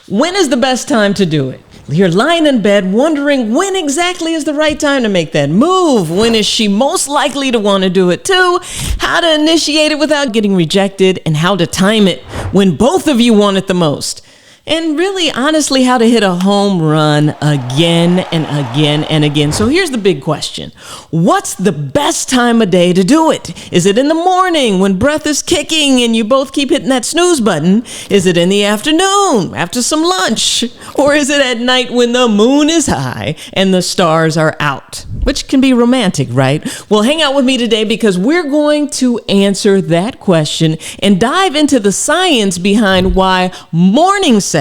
When is the best time to do it? You're lying in bed wondering when exactly is the right time to make that move. When is she most likely to want to do it too? How to initiate it without getting rejected, and how to time it when both of you want it the most. And really, honestly, how to hit a home run again and again and again. So here's the big question. What's the best time of day to do it? Is it in the morning when breath is kicking and you both keep hitting that snooze button? Is it in the afternoon after some lunch? Or is it at night when the moon is high and the stars are out? Which can be romantic, right? Well, hang out with me today because we're going to answer that question and dive into the science behind why morning sex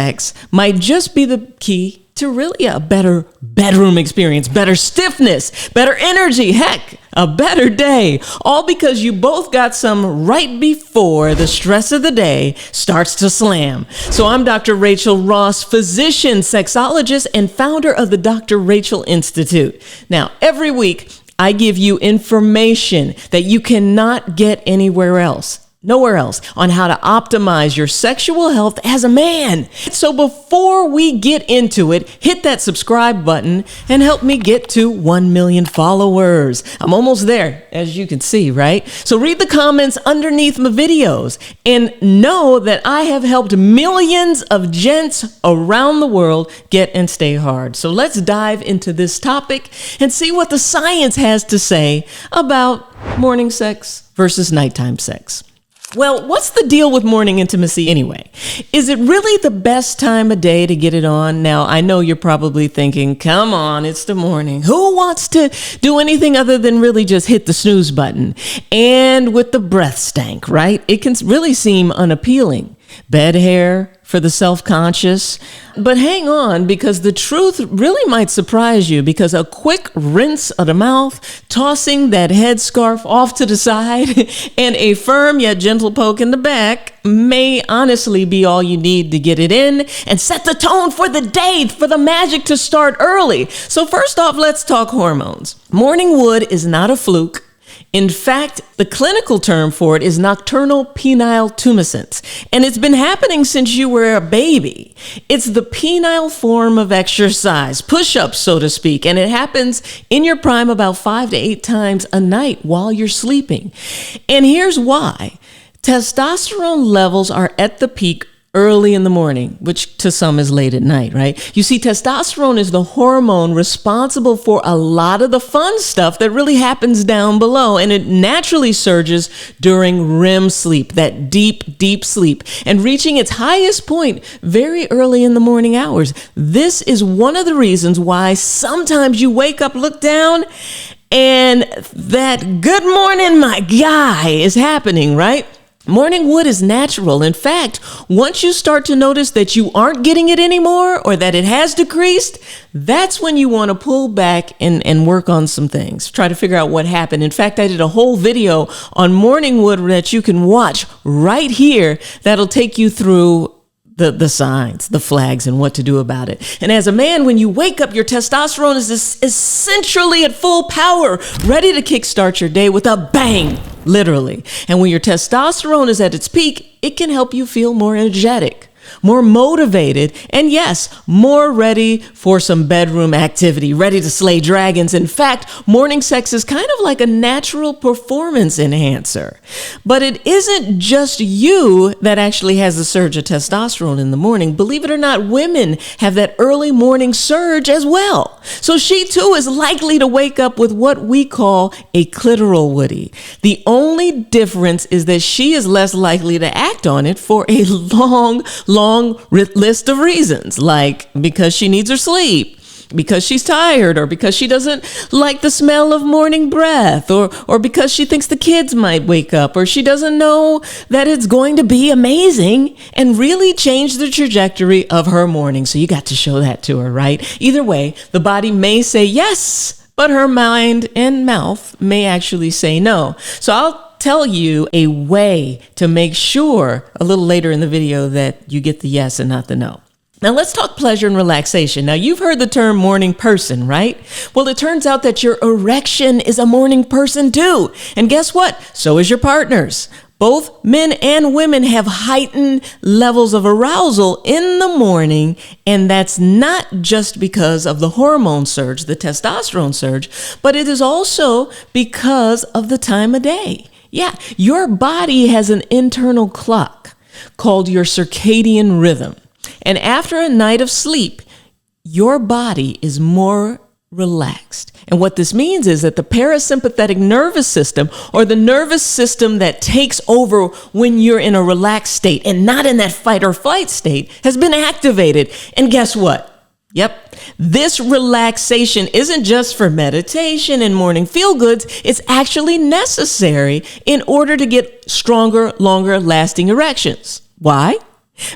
might just be the key to really a better bedroom experience, better stiffness, better energy, heck, a better day. All because you both got some right before the stress of the day starts to slam. So I'm Dr. Rachael Ross, physician, sexologist, and founder of the Dr. Rachael Institute. Now, every week, I give you information that you cannot get anywhere else. Nowhere else, on how to optimize your sexual health as a man. So before we get into it, hit that subscribe button and help me get to 1 million followers. I'm almost there, as you can see, right? So read the comments underneath my videos and know that I have helped millions of gents around the world get and stay hard. So let's dive into this topic and see what the science has to say about morning sex versus nighttime sex. Well, what's the deal with morning intimacy anyway? Is it really the best time of day to get it on? Now, I know you're probably thinking, come on, it's the morning. Who wants to do anything other than really just hit the snooze button? And with the breath stank, right? It can really seem unappealing. Bed hair for the self-conscious. But hang on, because the truth really might surprise you, because a quick rinse of the mouth, tossing that headscarf off to the side, and a firm yet gentle poke in the back may honestly be all you need to get it in and set the tone for the day, for the magic to start early. So first off, let's talk hormones. Morning wood is not a fluke. In fact, the clinical term for it is nocturnal penile tumescence, and it's been happening since you were a baby. It's the penile form of exercise, push-ups, so to speak, and it happens in your prime about 5 to 8 times a night while you're sleeping. And here's why. Testosterone levels are at the peak early in the morning, which to some is late at night, right? You see, testosterone is the hormone responsible for a lot of the fun stuff that really happens down below, and it naturally surges during REM sleep, that deep, deep sleep, and reaching its highest point very early in the morning hours. This is one of the reasons why sometimes you wake up, look down, and that good morning, my guy is happening, right? Morning wood is natural. In fact, once you start to notice that you aren't getting it anymore or that it has decreased, that's when you want to pull back and work on some things. Try to figure out what happened. In fact, I did a whole video on morning wood that you can watch right here that'll take you through the signs, the flags, and what to do about it. And as a man, when you wake up, your testosterone is essentially at full power, ready to kickstart your day with a bang, literally. And when your testosterone is at its peak, it can help you feel more energetic, more motivated, and yes, more ready for some bedroom activity, ready to slay dragons. In fact, morning sex is kind of like a natural performance enhancer. But it isn't just you that actually has a surge of testosterone in the morning. Believe it or not, women have that early morning surge as well. So she too is likely to wake up with what we call a clitoral woody. The only difference is that she is less likely to act on it for a long list of reasons, like because she needs her sleep, because she's tired, or because she doesn't like the smell of morning breath, or because she thinks the kids might wake up, or she doesn't know that it's going to be amazing and really change the trajectory of her morning. So you got to show that to her, right? Either way, the body may say yes, but her mind and mouth may actually say no. So I'll tell you a way to make sure a little later in the video that you get the yes and not the no. Now let's talk pleasure and relaxation. Now you've heard the term morning person, right? Well, it turns out that your erection is a morning person too. And guess what? So is your partner's. Both men and women have heightened levels of arousal in the morning, and that's not just because of the hormone surge, the testosterone surge, but it is also because of the time of day. Yeah, your body has an internal clock called your circadian rhythm. And after a night of sleep, your body is more relaxed. And what this means is that the parasympathetic nervous system, or the nervous system that takes over when you're in a relaxed state and not in that fight or flight state, has been activated. And guess what? Yep. This relaxation isn't just for meditation and morning feel-goods. It's actually necessary in order to get stronger, longer lasting erections. Why?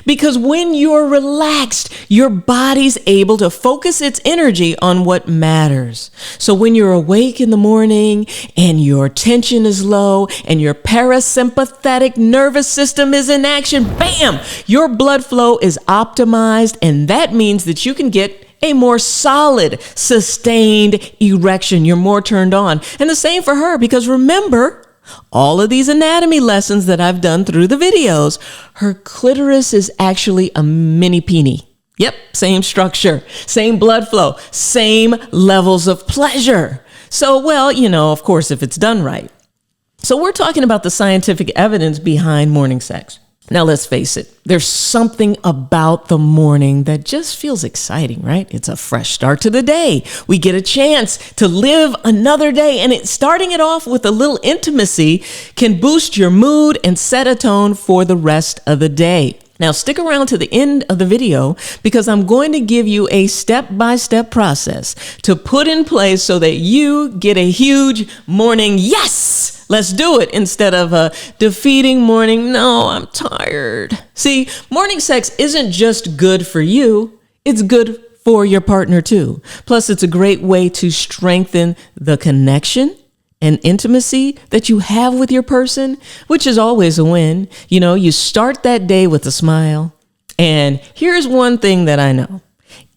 Because when you're relaxed, your body's able to focus its energy on what matters. So when you're awake in the morning and your tension is low and your parasympathetic nervous system is in action, bam, your blood flow is optimized, and that means that you can get a more solid, sustained erection. You're more turned on. And the same for her, because remember, all of these anatomy lessons that I've done through the videos, her clitoris is actually a mini peenie. Yep, same structure, same blood flow, same levels of pleasure. So, well, of course, if it's done right. So we're talking about the scientific evidence behind morning sex. Now, let's face it, there's something about the morning that just feels exciting, right? It's a fresh start to the day. We get a chance to live another day, and starting it off with a little intimacy can boost your mood and set a tone for the rest of the day. Now, stick around to the end of the video, because I'm going to give you a step-by-step process to put in place so that you get a huge morning yes! Let's do it, instead of a defeating morning, no, I'm tired. See, morning sex isn't just good for you, it's good for your partner too. Plus, it's a great way to strengthen the connection and intimacy that you have with your person, which is always a win. You start that day with a smile. And here's one thing that I know.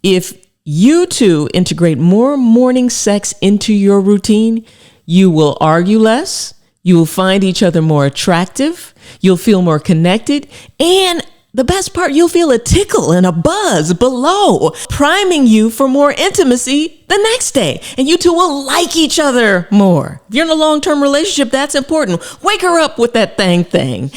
If you two integrate more morning sex into your routine, you will argue less. You will find each other more attractive. You'll feel more connected. And the best part, you'll feel a tickle and a buzz below, priming you for more intimacy the next day. And you two will like each other more. If you're in a long-term relationship, that's important. Wake her up with that thing.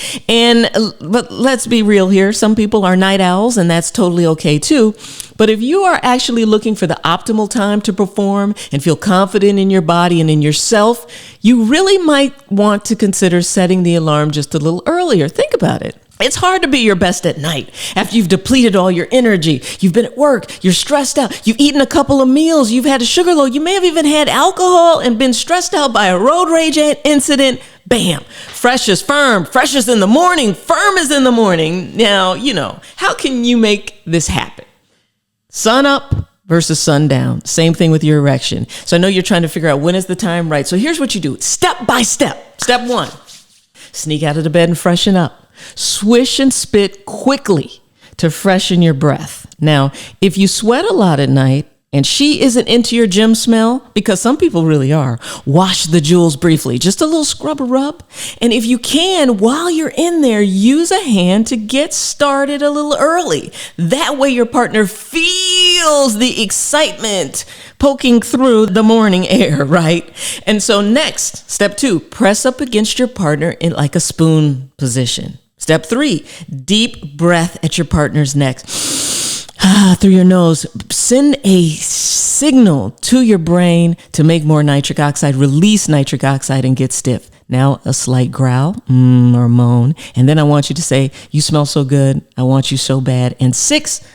But let's be real here. Some people are night owls, and that's totally okay too. But if you are actually looking for the optimal time to perform and feel confident in your body and in yourself, you really might want to consider setting the alarm just a little earlier. Think about it. It's hard to be your best at night after you've depleted all your energy. You've been at work, you're stressed out, you've eaten a couple of meals, you've had a sugar load, you may have even had alcohol and been stressed out by a road rage incident. Bam, fresh is firm, fresh is in the morning, firm is in the morning. Now, how can you make this happen? Sun up versus sundown. Same thing with your erection. So I know you're trying to figure out when is the time right. So here's what you do, step by step. Step 1, sneak out of the bed and freshen up. Swish and spit quickly to freshen your breath. Now, if you sweat a lot at night and she isn't into your gym smell, because some people really are, wash the jewels briefly, just a little scrub or rub. And if you can, while you're in there, use a hand to get started a little early. That way your partner feels the excitement poking through the morning air, right? And so next, step 2, press up against your partner in like a spoon position. Step 3, deep breath at your partner's neck. Through your nose. Send a signal to your brain to make more nitric oxide, release nitric oxide, and get stiff. Now a slight growl or moan. And then I want you to say, you smell so good. I want you so bad. And 6,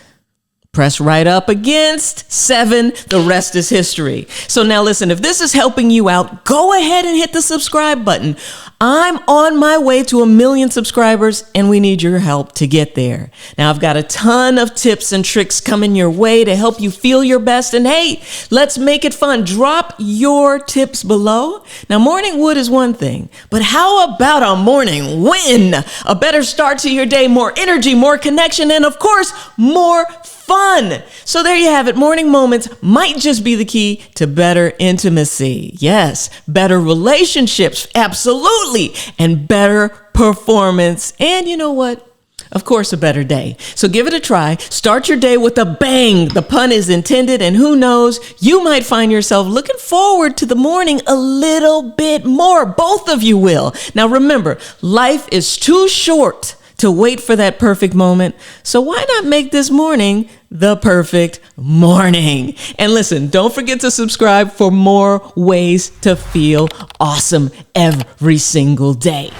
press right up against. 7, the rest is history. So now listen, if this is helping you out, go ahead and hit the subscribe button. I'm on my way to 1 million subscribers, and we need your help to get there. Now, I've got a ton of tips and tricks coming your way to help you feel your best. And hey, let's make it fun. Drop your tips below. Now, morning wood is one thing, but how about a morning win? A better start to your day, more energy, more connection, and of course, more fun. So there you have it. Morning moments might just be the key to better intimacy. Yes, better relationships. Absolutely. And better performance, and you know what? Of course, a better day. So give it a try. Start your day with a bang. The pun is intended, and who knows, you might find yourself looking forward to the morning a little bit more. Both of you will. Now remember, life is too short to wait for that perfect moment. So why not make this morning the perfect morning? And listen, don't forget to subscribe for more ways to feel awesome every single day.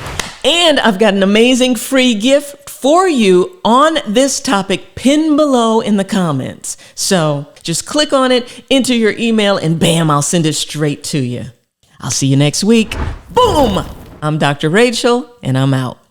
And I've got an amazing free gift for you on this topic pinned below in the comments. So just click on it, enter your email, and bam, I'll send it straight to you. I'll see you next week. Boom! I'm Dr. Rachael, and I'm out.